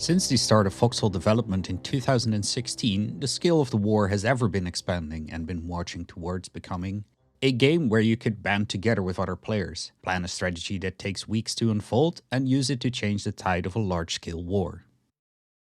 Since the start of Foxhole development in 2016, the scale of the war has ever been expanding and been marching towards becoming a game where you could band together with other players, plan a strategy that takes weeks to unfold, and use it to change the tide of a large-scale war.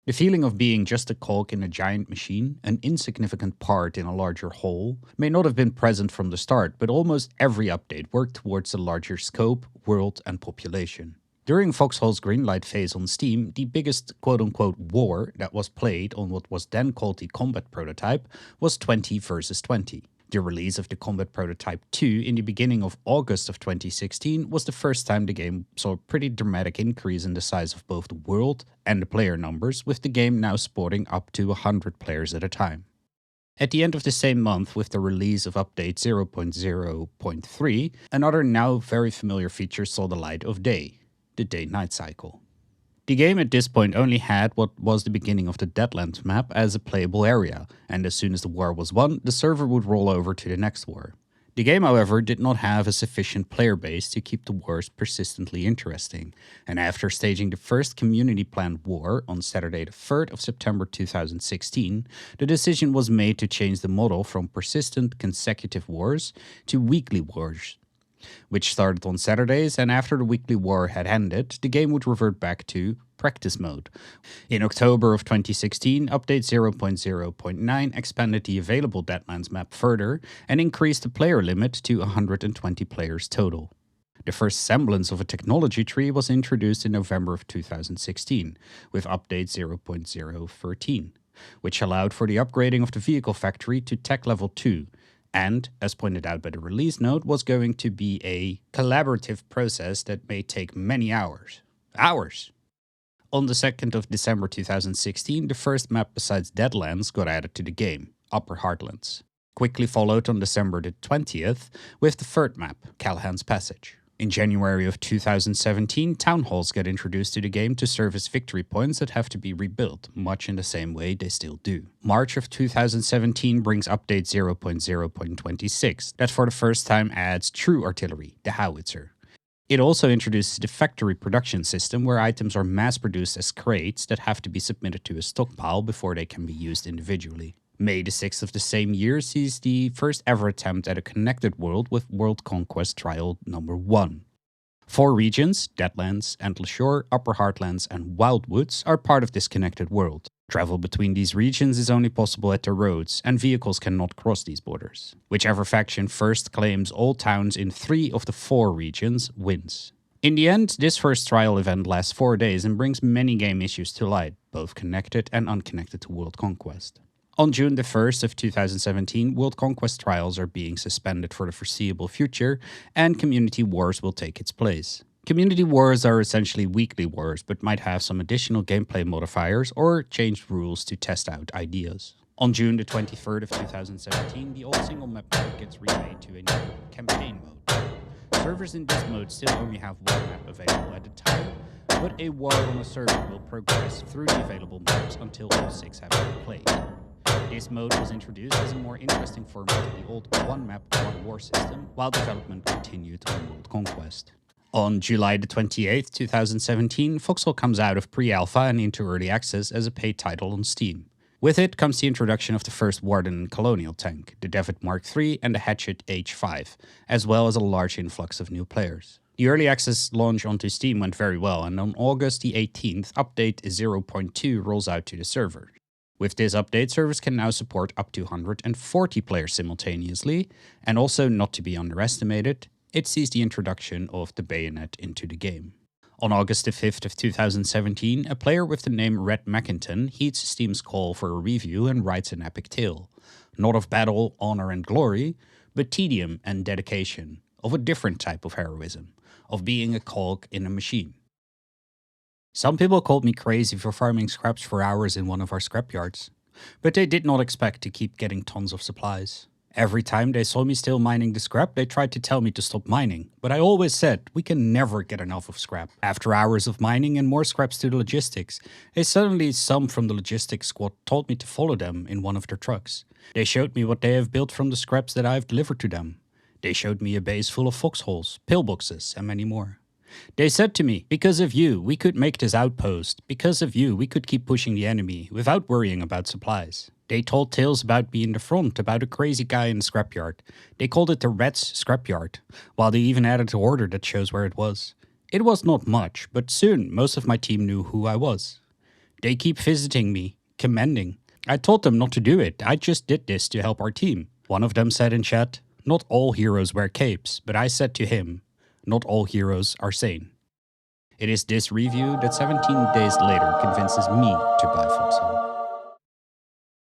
The feeling of being just a cog in a giant machine, an insignificant part in a larger whole, may not have been present from the start, but almost every update worked towards a larger scope, world, and population. During Foxhole's greenlight phase on Steam, the biggest quote-unquote war that was played on what was then called the Combat prototype was 20 versus 20. The release of the Combat Prototype 2 in the beginning of August of 2016 was the first time the game saw a pretty dramatic increase in the size of both the world and the player numbers, with the game now sporting up to 100 players at a time. At the end of the same month, with the release of update 0.0.3, another now very familiar feature saw the light of day: the day-night cycle. The game at this point only had what was the beginning of the Deadlands map as a playable area, and as soon as the war was won, the server would roll over to the next war. The game, however, did not have a sufficient player base to keep the wars persistently interesting, and after staging the first community-planned war on Saturday the 3rd of September 2016, the decision was made to change the model from persistent consecutive wars to weekly wars, which started on Saturdays, and after the weekly war had ended, the game would revert back to practice mode. In October of 2016, update 0.0.9 expanded the available Deadlands map further and increased the player limit to 120 players total. The first semblance of a technology tree was introduced in November of 2016, with update 0.013, which allowed for the upgrading of the vehicle factory to Tech Level 2, and, as pointed out by the release note, was going to be a collaborative process that may take many hours. On the 2nd of December 2016, the first map besides Deadlands got added to the game, Upper Heartlands. Quickly followed on December the 20th with the third map, Callahan's Passage. In January of 2017, town halls get introduced to the game to serve as victory points that have to be rebuilt, much in the same way they still do. March of 2017 brings update 0.0.26, that for the first time adds true artillery, the howitzer. It also introduces the factory production system, where items are mass-produced as crates that have to be submitted to a stockpile before they can be used individually. May the 6th of the same year sees the first ever attempt at a connected world with World Conquest Trial number 1. 4 regions, Deadlands, Endless Shore, Upper Heartlands, and Wildwoods, are part of this connected world. Travel between these regions is only possible at the roads, and vehicles cannot cross these borders. Whichever faction first claims all towns in 3 of the 4 regions wins. In the end, this first trial event lasts 4 days and brings many game issues to light, both connected and unconnected to World Conquest. On June the 1st of 2017, World Conquest trials are being suspended for the foreseeable future, and Community Wars will take its place. Community Wars are essentially weekly wars, but might have some additional gameplay modifiers or changed rules to test out ideas. On June the 23rd of 2017, the old single map mode gets remade to a new campaign mode. Servers in this mode still only have one map available at a time, but a war on a server will progress through the available maps until all 6 have been played. This mode was introduced as a more interesting format to the old one map, one war system, while development continued on World Conquest. On July the 28th, 2017, Foxhole comes out of pre-alpha and into early access as a paid title on Steam. With it comes the introduction of the first Warden and Colonial tank, the Devitt Mark III and the Hatchet H5, as well as a large influx of new players. The early access launch onto Steam went very well, and on August the 18th, update 0.2 rolls out to the server. With this update, servers can now support up to 140 players simultaneously, and also, not to be underestimated, it sees the introduction of the bayonet into the game. On August the 5th of 2017, a player with the name Red Mackinton heeds Steam's call for a review and writes an epic tale, not of battle, honor and glory, but tedium and dedication, of a different type of heroism, of being a cog in a machine. Some people called me crazy for farming scraps for hours in one of our scrapyards, but they did not expect to keep getting tons of supplies. Every time they saw me still mining the scrap, they tried to tell me to stop mining, but I always said we can never get enough of scrap. After hours of mining and more scraps to the logistics, suddenly some from the logistics squad told me to follow them in one of their trucks. They showed me what they have built from the scraps that I have delivered to them. They showed me a base full of foxholes, pillboxes, and many more. They said to me, because of you, we could make this outpost. Because of you, we could keep pushing the enemy without worrying about supplies. They told tales about me in the front, about a crazy guy in the scrapyard. They called it the Reds Scrapyard, while they even added an order that shows where it was. It was not much, but soon most of my team knew who I was. They keep visiting me, commending. I told them not to do it, I just did this to help our team. One of them said in chat, not all heroes wear capes, but I said to him, not all heroes are sane. It is this review that 17 days later convinces me to buy Foxhole.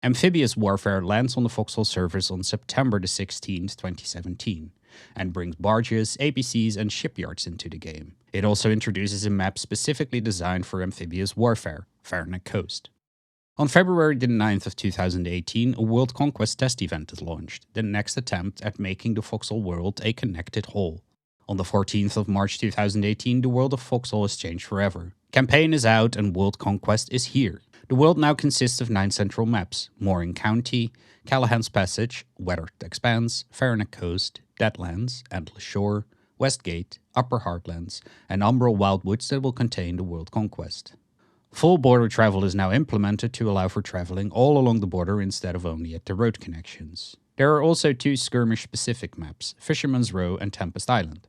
Amphibious Warfare lands on the Foxhole servers on September the 16th, 2017, and brings barges, APCs, and shipyards into the game. It also introduces a map specifically designed for Amphibious Warfare, Farragut Coast. On February the 9th of 2018, a World Conquest test event is launched, the next attempt at making the Foxhole world a connected whole. On the 14th of March 2018, the world of Foxhole is changed forever. Campaign is out and World Conquest is here. The world now consists of 9 central maps: Mooring County, Callahan's Passage, Weathered Expanse, Farragut Coast, Deadlands, Endless Shore, Westgate, Upper Heartlands, and Umbral Wildwoods that will contain the World Conquest. Full border travel is now implemented to allow for traveling all along the border instead of only at the road connections. There are also 2 skirmish-specific maps, Fisherman's Row and Tempest Island.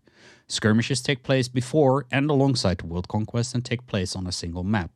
Skirmishes take place before and alongside the World Conquest and take place on a single map.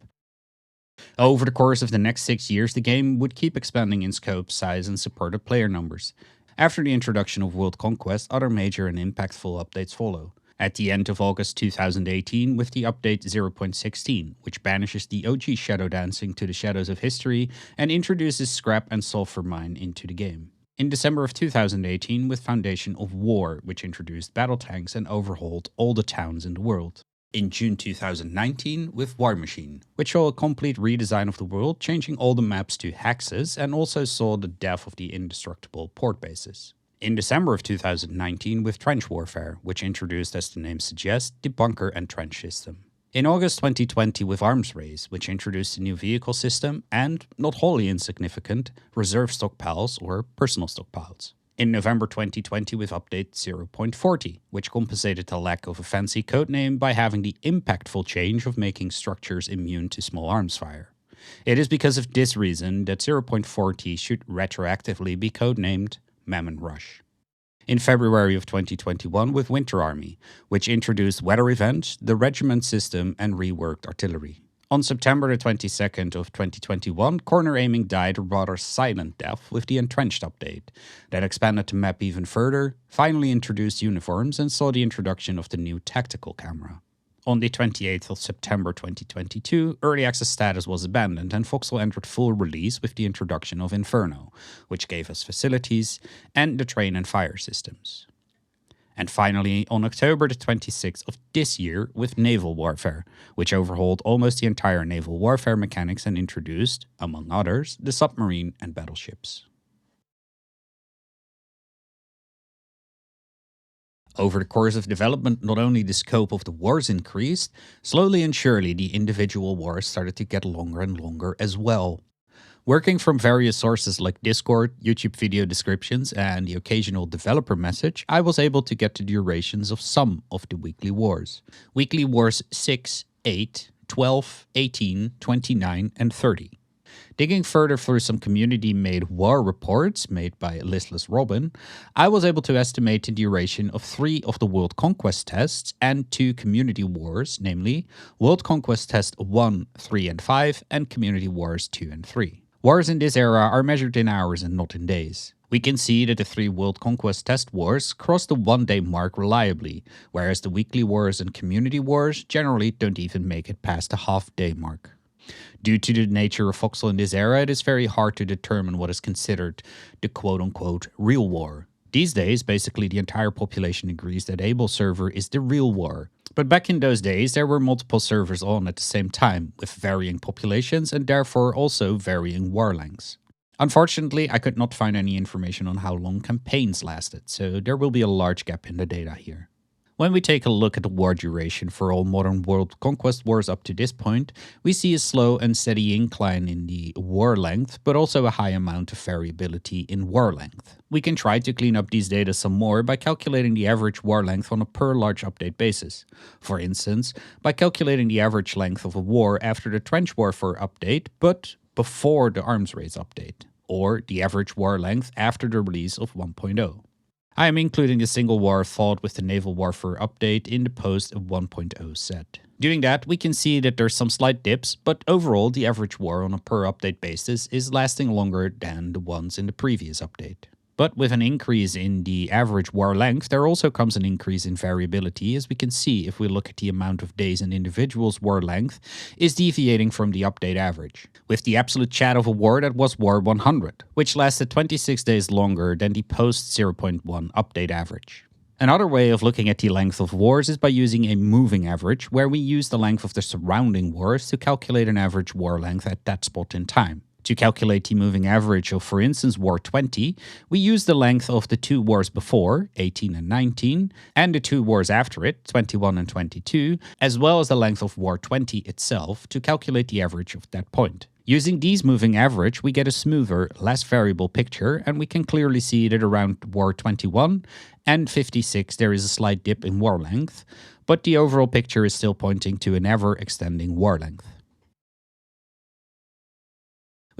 Over the course of the next 6 years, the game would keep expanding in scope, size, and supported player numbers. After the introduction of World Conquest, other major and impactful updates follow. At the end of August 2018 with the update 0.16, which banishes the OG shadow dancing to the shadows of history and introduces Scrap and Sulfur Mine into the game. In December of 2018 with Foundation of War, which introduced battle tanks and overhauled all the towns in the world. In June 2019 with War Machine, which saw a complete redesign of the world, changing all the maps to hexes, and also saw the death of the indestructible port bases. In December of 2019 with Trench Warfare, which introduced, as the name suggests, the bunker and trench system. In August 2020 with Arms Race, which introduced a new vehicle system and, not wholly insignificant, reserve stockpiles or personal stockpiles. In November 2020 with update 0.40, which compensated the lack of a fancy codename by having the impactful change of making structures immune to small arms fire. It is because of this reason that 0.40 should retroactively be codenamed Mammon Rush. In February of 2021 with Winter Army, which introduced weather events, the regiment system, and reworked artillery. On September the 22nd of 2021, corner aiming died a rather silent death with the Entrenched update, that expanded the map even further, finally introduced uniforms, and saw the introduction of the new tactical camera. On the 28th of September 2022, early access status was abandoned and Foxhole entered full release with the introduction of Inferno, which gave us facilities and the train and fire systems. And finally, on October the 26th of this year with Naval Warfare, which overhauled almost the entire naval warfare mechanics and introduced, among others, the submarine and battleships. Over the course of development, not only the scope of the wars increased, slowly and surely the individual wars started to get longer and longer as well. Working from various sources like Discord, YouTube video descriptions, and the occasional developer message, I was able to get the durations of some of the weekly wars. Weekly wars 6, 8, 12, 18, 29, and 30. Digging further through some community-made war reports made by Listless Robin, I was able to estimate the duration of 3 of the World Conquest tests and 2 community wars, namely World Conquest Test 1, 3, and 5, and Community Wars 2 and 3. Wars in this era are measured in hours and not in days. We can see that the 3 World Conquest Test wars cross the 1-day mark reliably, whereas the weekly wars and community wars generally don't even make it past the half-day mark. Due to the nature of Foxhole in this era, it is very hard to determine what is considered the quote-unquote real war. These days, basically the entire population agrees that Able server is the real war. But back in those days, there were multiple servers on at the same time, with varying populations and therefore also varying war lengths. Unfortunately, I could not find any information on how long campaigns lasted, so there will be a large gap in the data here. When we take a look at the war duration for all modern world conquest wars up to this point, we see a slow and steady incline in the war length, but also a high amount of variability in war length. We can try to clean up these data some more by calculating the average war length on a per large update basis. For instance, by calculating the average length of a war after the trench warfare update, but before the arms race update, or the average war length after the release of 1.0. I am including a single war fought with the Naval Warfare update in the post 1.0 set. Doing that, we can see that there's some slight dips, but overall the average war on a per update basis is lasting longer than the ones in the previous update. But with an increase in the average war length, there also comes an increase in variability, as we can see if we look at the amount of days an individual's war length is deviating from the update average, with the absolute chat of a war that was War 100, which lasted 26 days longer than the post 0.1 update average. Another way of looking at the length of wars is by using a moving average, where we use the length of the surrounding wars to calculate an average war length at that spot in time. To calculate the moving average of, for instance, War 20, we use the length of the two wars before, 18 and 19, and the two wars after it, 21 and 22, as well as the length of War 20 itself to calculate the average of that point. Using these moving average, we get a smoother, less variable picture, and we can clearly see that around War 21 and 56 there is a slight dip in war length, but the overall picture is still pointing to an ever-extending war length.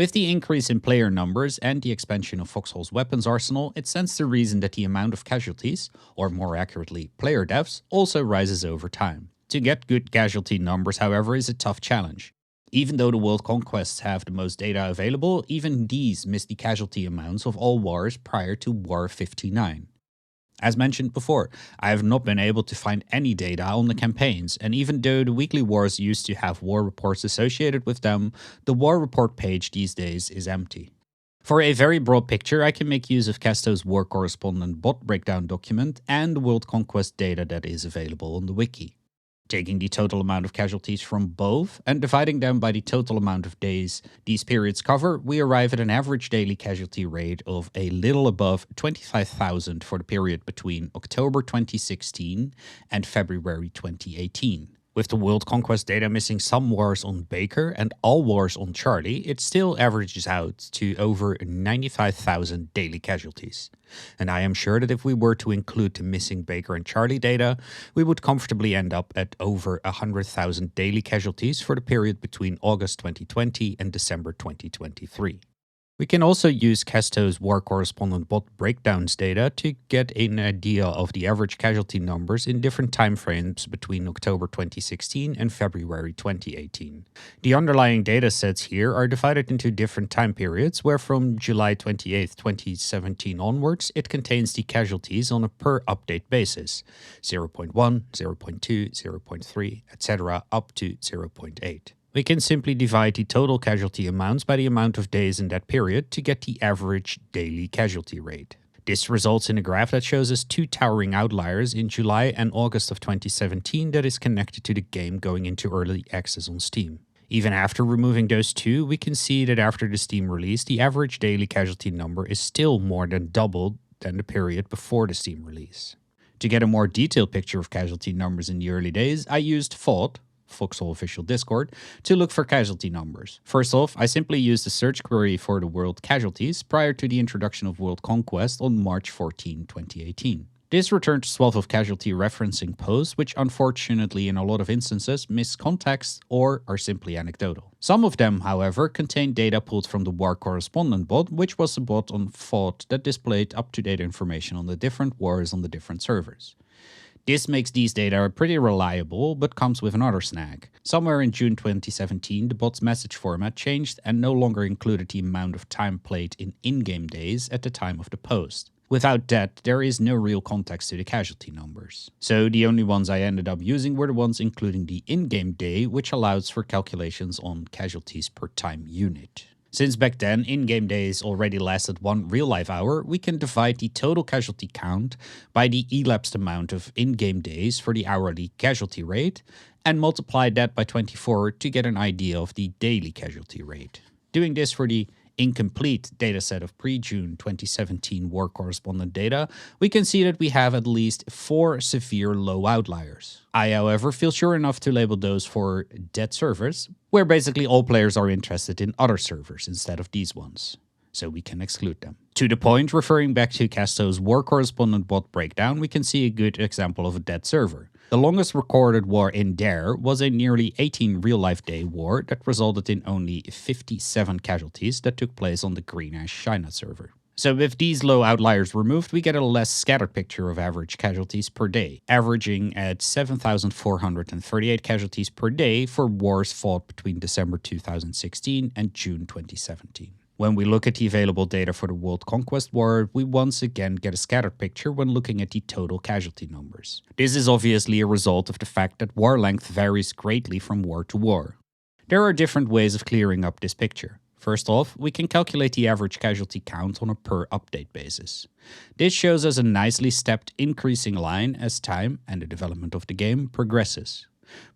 With the increase in player numbers and the expansion of Foxhole's weapons arsenal, it stands to reason that the amount of casualties, or more accurately, player deaths, also rises over time. To get good casualty numbers, however, is a tough challenge. Even though the world conquests have the most data available, even these miss the casualty amounts of all wars prior to War 59. As mentioned before, I have not been able to find any data on the campaigns, and even though the weekly wars used to have war reports associated with them, the war report page these days is empty. For a very broad picture, I can make use of Casto's war correspondent bot breakdown document and the world conquest data that is available on the wiki. Taking the total amount of casualties from both and dividing them by the total amount of days these periods cover, we arrive at an average daily casualty rate of a little above 25,000 for the period between October 2016 and February 2018. With the world conquest data missing some wars on Baker and all wars on Charlie, it still averages out to over 95,000 daily casualties. And I am sure that if we were to include the missing Baker and Charlie data, we would comfortably end up at over 100,000 daily casualties for the period between August 2020 and December 2023. We can also use Casto's war correspondent bot breakdowns data to get an idea of the average casualty numbers in different timeframes between October 2016 and February 2018. The underlying datasets here are divided into different time periods, where from July 28, 2017 onwards, it contains the casualties on a per update basis, 0.1, 0.2, 0.3, etc. up to 0.8. We can simply divide the total casualty amounts by the amount of days in that period to get the average daily casualty rate. This results in a graph that shows us two towering outliers in July and August of 2017 that is connected to the game going into early access on Steam. Even after removing those two, we can see that after the Steam release, the average daily casualty number is still more than double than the period before the Steam release. To get a more detailed picture of casualty numbers in the early days, I used Foxhole official Discord, to look for casualty numbers. First off, I simply used the search query for the world casualties prior to the introduction of World Conquest on March 14, 2018. This returned a swath of casualty referencing posts, which unfortunately in a lot of instances miss context or are simply anecdotal. Some of them, however, contain data pulled from the war correspondent bot, which was a bot on FOD that displayed up-to-date information on the different wars on the different servers. This makes these data pretty reliable, but comes with another snag. Somewhere in June 2017, the bot's message format changed and no longer included the amount of time played in in-game days at the time of the post. Without that, there is no real context to the casualty numbers. So the only ones I ended up using were the ones including the in-game day, which allows for calculations on casualties per time unit. Since back then, in-game days already lasted 1 real-life hour, we can divide the total casualty count by the elapsed amount of in-game days for the hourly casualty rate, and multiply that by 24 to get an idea of the daily casualty rate. Doing this for the incomplete dataset of pre-June 2017 war correspondent data, we can see that we have at least 4 severe low outliers. I, however, feel sure enough to label those for dead servers, where basically all players are interested in other servers instead of these ones, so we can exclude them. To the point, referring back to Casto's war correspondent bot breakdown, we can see a good example of a dead server. The longest recorded war in there was a nearly 18 real-life day war that resulted in only 57 casualties that took place on the Green Ash China server. So with these low outliers removed, we get a less scattered picture of average casualties per day, averaging at 7,438 casualties per day for wars fought between December 2016 and June 2017. When we look at the available data for the World Conquest War, we once again get a scattered picture when looking at the total casualty numbers. This is obviously a result of the fact that war length varies greatly from war to war. There are different ways of clearing up this picture. First off, we can calculate the average casualty count on a per update basis. This shows us a nicely stepped increasing line as time and the development of the game progresses.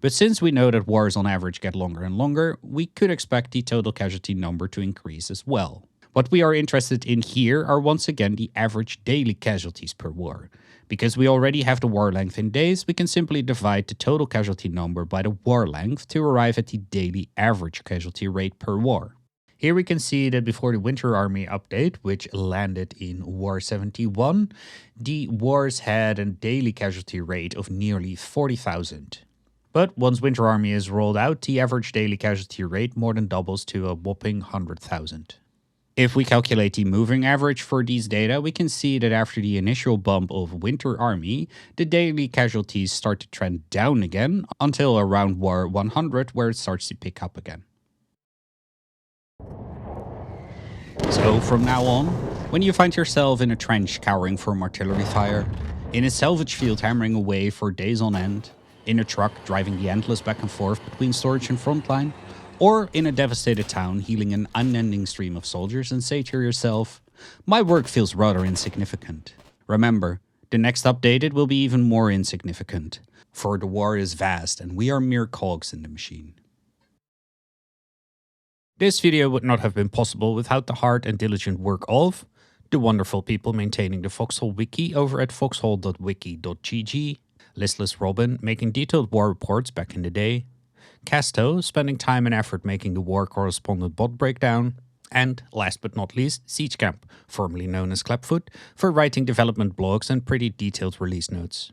But since we know that wars on average get longer and longer, we could expect the total casualty number to increase as well. What we are interested in here are once again the average daily casualties per war. Because we already have the war length in days, we can simply divide the total casualty number by the war length to arrive at the daily average casualty rate per war. Here we can see that before the Winter Army update, which landed in War 71, the wars had a daily casualty rate of nearly 40,000. But once Winter Army is rolled out, the average daily casualty rate more than doubles to a whopping 100,000. If we calculate the moving average for these data, we can see that after the initial bump of Winter Army, the daily casualties start to trend down again until around War 100, where it starts to pick up again. So from now on, when you find yourself in a trench cowering from artillery fire, in a salvage field hammering away for days on end, in a truck driving the endless back and forth between storage and frontline, or in a devastated town healing an unending stream of soldiers, and say to yourself, my work feels rather insignificant. Remember, the next update will be even more insignificant, for the war is vast and we are mere cogs in the machine. This video would not have been possible without the hard and diligent work of the wonderful people maintaining the Foxhole wiki over at foxhole.wiki.gg, Listless Robin making detailed war reports back in the day, Casto spending time and effort making the war correspondent bot breakdown, and last but not least, Siegecamp, formerly known as Clapfoot, for writing development blogs and pretty detailed release notes.